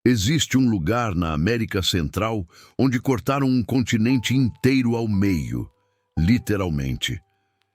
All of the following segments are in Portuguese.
Existe um lugar na América Central onde cortaram um continente inteiro ao meio, literalmente.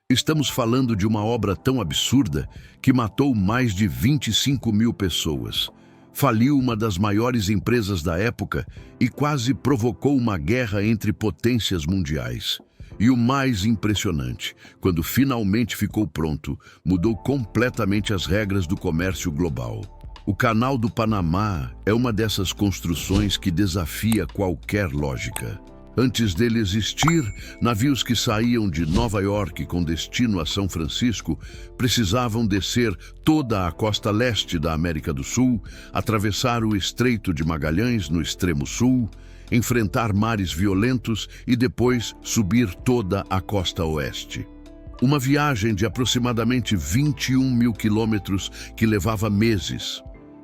Estamos falando de uma obra tão absurda que matou mais de 25 mil pessoas, faliu uma das maiores empresas da época e quase provocou uma guerra entre potências mundiais. E o mais impressionante, quando finalmente ficou pronto, mudou completamente as regras do comércio global. O Canal do Panamá é uma dessas construções que desafia qualquer lógica. Antes dele existir, navios que saíam de Nova York com destino a São Francisco precisavam descer toda a costa leste da América do Sul, atravessar o Estreito de Magalhães no extremo sul, enfrentar mares violentos e depois subir toda a costa oeste. Uma viagem de aproximadamente 21 mil quilômetros que levava meses.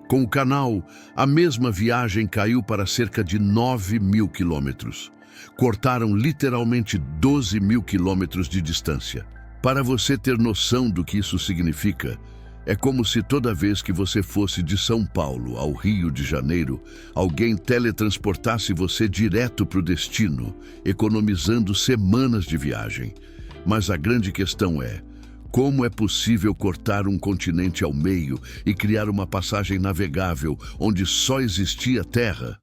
Com o canal, a mesma viagem caiu para cerca de 9 mil quilômetros. Cortaram literalmente 12 mil quilômetros de distância. Para você ter noção do que isso significa, é como se toda vez que você fosse de São Paulo ao Rio de Janeiro, alguém teletransportasse você direto para o destino, economizando semanas de viagem. Mas a grande questão é, como é possível cortar um continente ao meio e criar uma passagem navegável onde só existia terra?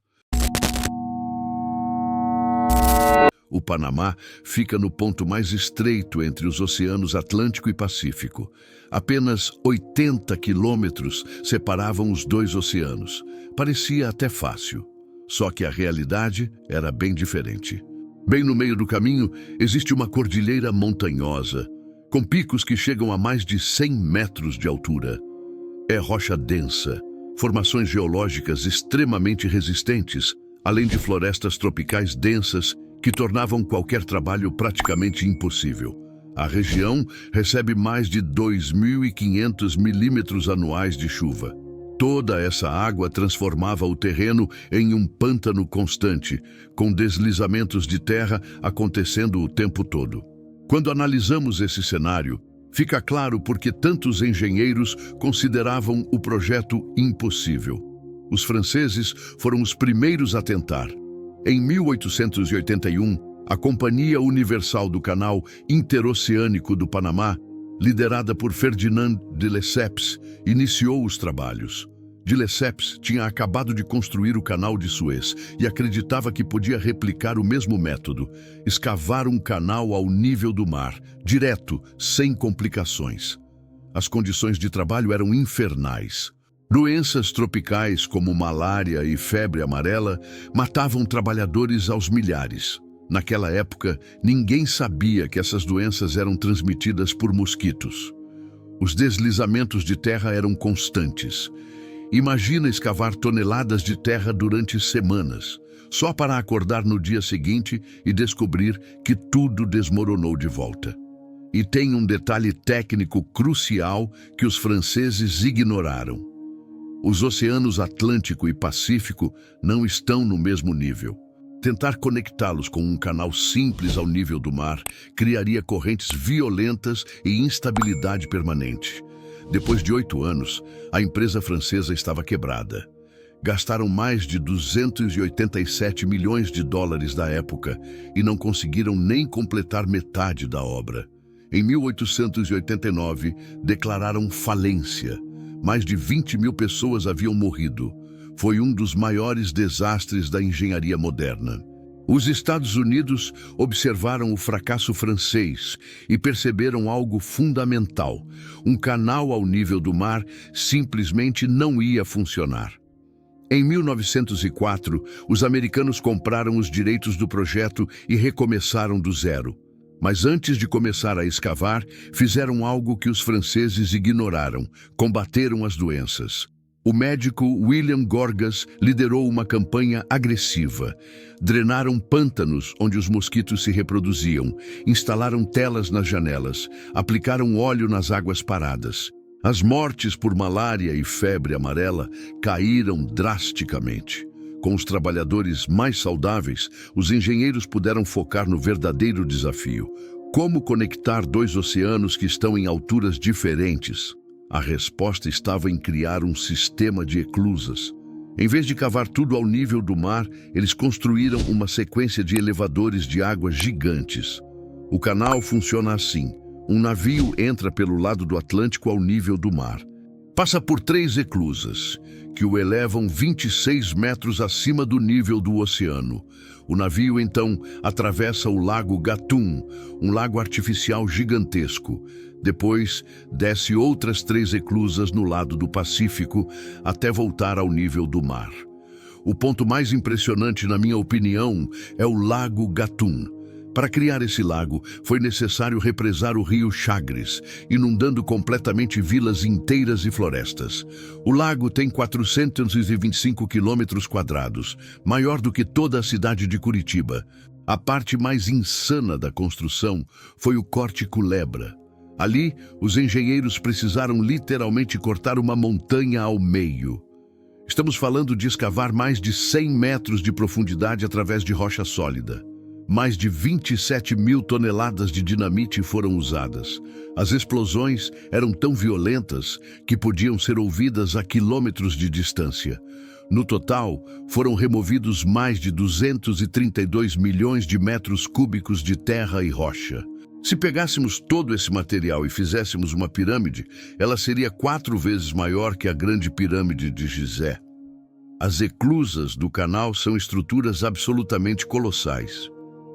O Panamá fica no ponto mais estreito entre os oceanos Atlântico e Pacífico. Apenas 80 quilômetros separavam os dois oceanos. Parecia até fácil. Só que a realidade era bem diferente. Bem no meio do caminho, existe uma cordilheira montanhosa, com picos que chegam a mais de 100 metros de altura. É rocha densa, formações geológicas extremamente resistentes, além de florestas tropicais densas que tornavam qualquer trabalho praticamente impossível. A região recebe mais de 2.500 milímetros anuais de chuva. Toda essa água transformava o terreno em um pântano constante, com deslizamentos de terra acontecendo o tempo todo. Quando analisamos esse cenário, fica claro porque tantos engenheiros consideravam o projeto impossível. Os franceses foram os primeiros a tentar. Em 1881, a Companhia Universal do Canal Interoceânico do Panamá, liderada por Ferdinand de Lesseps, iniciou os trabalhos. De Lesseps tinha acabado de construir o Canal de Suez e acreditava que podia replicar o mesmo método, escavar um canal ao nível do mar, direto, sem complicações. As condições de trabalho eram infernais. Doenças tropicais como malária e febre amarela matavam trabalhadores aos milhares. Naquela época, ninguém sabia que essas doenças eram transmitidas por mosquitos. Os deslizamentos de terra eram constantes. Imagina escavar toneladas de terra durante semanas, só para acordar no dia seguinte e descobrir que tudo desmoronou de volta. E tem um detalhe técnico crucial que os franceses ignoraram. Os oceanos Atlântico e Pacífico não estão no mesmo nível. Tentar conectá-los com um canal simples ao nível do mar criaria correntes violentas e instabilidade permanente. Depois de 8 anos, a empresa francesa estava quebrada. Gastaram mais de 287 milhões de dólares da época e não conseguiram nem completar metade da obra. Em 1889, declararam falência. Mais de 20 mil pessoas haviam morrido. Foi um dos maiores desastres da engenharia moderna. Os Estados Unidos observaram o fracasso francês e perceberam algo fundamental. Um canal ao nível do mar simplesmente não ia funcionar. Em 1904, os americanos compraram os direitos do projeto e recomeçaram do zero. Mas antes de começar a escavar, fizeram algo que os franceses ignoraram: combateram as doenças. O médico William Gorgas liderou uma campanha agressiva. Drenaram pântanos onde os mosquitos se reproduziam, instalaram telas nas janelas, aplicaram óleo nas águas paradas. As mortes por malária e febre amarela caíram drasticamente. Com os trabalhadores mais saudáveis, os engenheiros puderam focar no verdadeiro desafio: como conectar dois oceanos que estão em alturas diferentes. A resposta estava em criar um sistema de eclusas. Em vez de cavar tudo ao nível do mar, eles construíram uma sequência de elevadores de água gigantes. O canal funciona assim. Um navio entra pelo lado do Atlântico ao nível do mar. Passa por 3 eclusas, que o elevam 26 metros acima do nível do oceano. O navio, então, atravessa o Lago Gatun, um lago artificial gigantesco. Depois, desce outras 3 eclusas no lado do Pacífico, até voltar ao nível do mar. O ponto mais impressionante, na minha opinião, é o Lago Gatun. Para criar esse lago, foi necessário represar o rio Chagres, inundando completamente vilas inteiras e florestas. O lago tem 425 quilômetros quadrados, maior do que toda a cidade de Curitiba. A parte mais insana da construção foi o corte Culebra. Ali, os engenheiros precisaram literalmente cortar uma montanha ao meio. Estamos falando de escavar mais de 100 metros de profundidade através de rocha sólida. Mais de 27 mil toneladas de dinamite foram usadas. As explosões eram tão violentas que podiam ser ouvidas a quilômetros de distância. No total, foram removidos mais de 232 milhões de metros cúbicos de terra e rocha. Se pegássemos todo esse material e fizéssemos uma pirâmide, ela seria 4 vezes maior que a Grande Pirâmide de Gizé. As eclusas do canal são estruturas absolutamente colossais.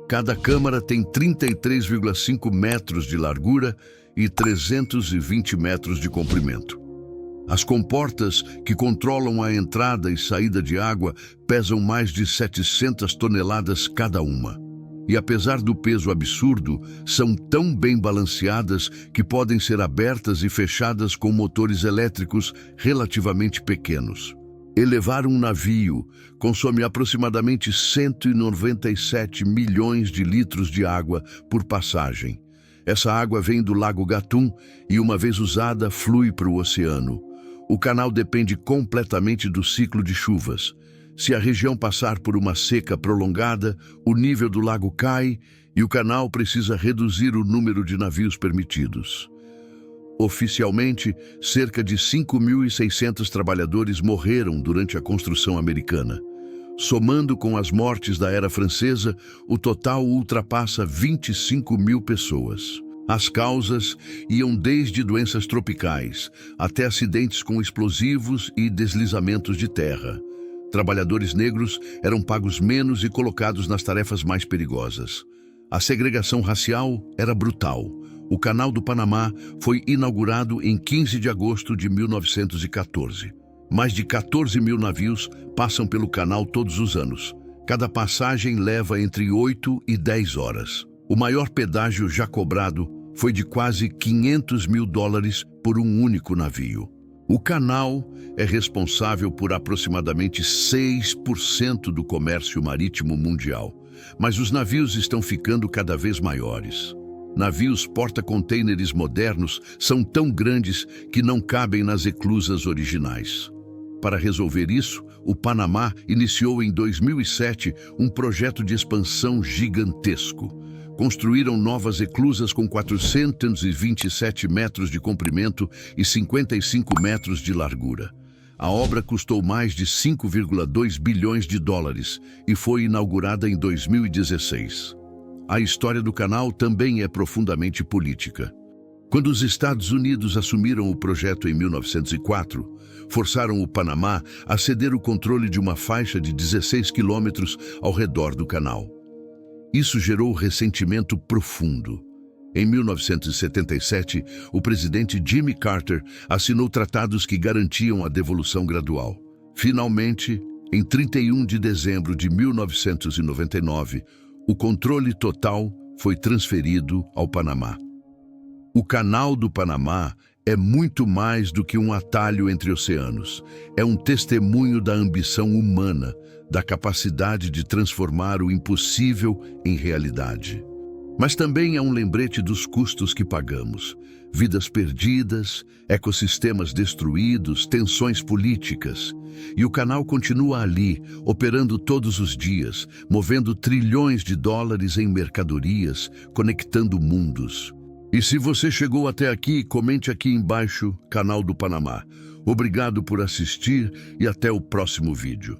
Cada câmara tem 33,5 metros de largura e 320 metros de comprimento. As comportas que controlam a entrada e saída de água pesam mais de 700 toneladas cada uma. E apesar do peso absurdo, são tão bem balanceadas que podem ser abertas e fechadas com motores elétricos relativamente pequenos. Elevar um navio consome aproximadamente 197 milhões de litros de água por passagem. Essa água vem do Lago Gatun e, uma vez usada, flui para o oceano. O canal depende completamente do ciclo de chuvas. Se a região passar por uma seca prolongada, o nível do lago cai e o canal precisa reduzir o número de navios permitidos. Oficialmente, cerca de 5.600 trabalhadores morreram durante a construção americana. Somando com as mortes da Era Francesa, o total ultrapassa 25 mil pessoas. As causas iam desde doenças tropicais até acidentes com explosivos e deslizamentos de terra. Trabalhadores negros eram pagos menos e colocados nas tarefas mais perigosas. A segregação racial era brutal. O Canal do Panamá foi inaugurado em 15 de agosto de 1914. Mais de 14 mil navios passam pelo canal todos os anos. Cada passagem leva entre 8 e 10 horas. O maior pedágio já cobrado foi de quase $500 mil por um único navio. O canal é responsável por aproximadamente 6% do comércio marítimo mundial, mas os navios estão ficando cada vez maiores. Navios porta-contêineres modernos são tão grandes que não cabem nas eclusas originais. Para resolver isso, o Panamá iniciou em 2007 um projeto de expansão gigantesco. Construíram novas eclusas com 427 metros de comprimento e 55 metros de largura. A obra custou mais de $5,2 bilhões e foi inaugurada em 2016. A história do canal também é profundamente política. Quando os Estados Unidos assumiram o projeto em 1904, forçaram o Panamá a ceder o controle de uma faixa de 16 quilômetros ao redor do canal. Isso gerou ressentimento profundo. Em 1977, o presidente Jimmy Carter assinou tratados que garantiam a devolução gradual. Finalmente, em 31 de dezembro de 1999, o controle total foi transferido ao Panamá. O Canal do Panamá é muito mais do que um atalho entre oceanos. É um testemunho da ambição humana, da capacidade de transformar o impossível em realidade. Mas também é um lembrete dos custos que pagamos. Vidas perdidas, ecossistemas destruídos, tensões políticas. E o canal continua ali, operando todos os dias, movendo trilhões de dólares em mercadorias, conectando mundos. E se você chegou até aqui, comente aqui embaixo, Canal do Panamá. Obrigado por assistir e até o próximo vídeo.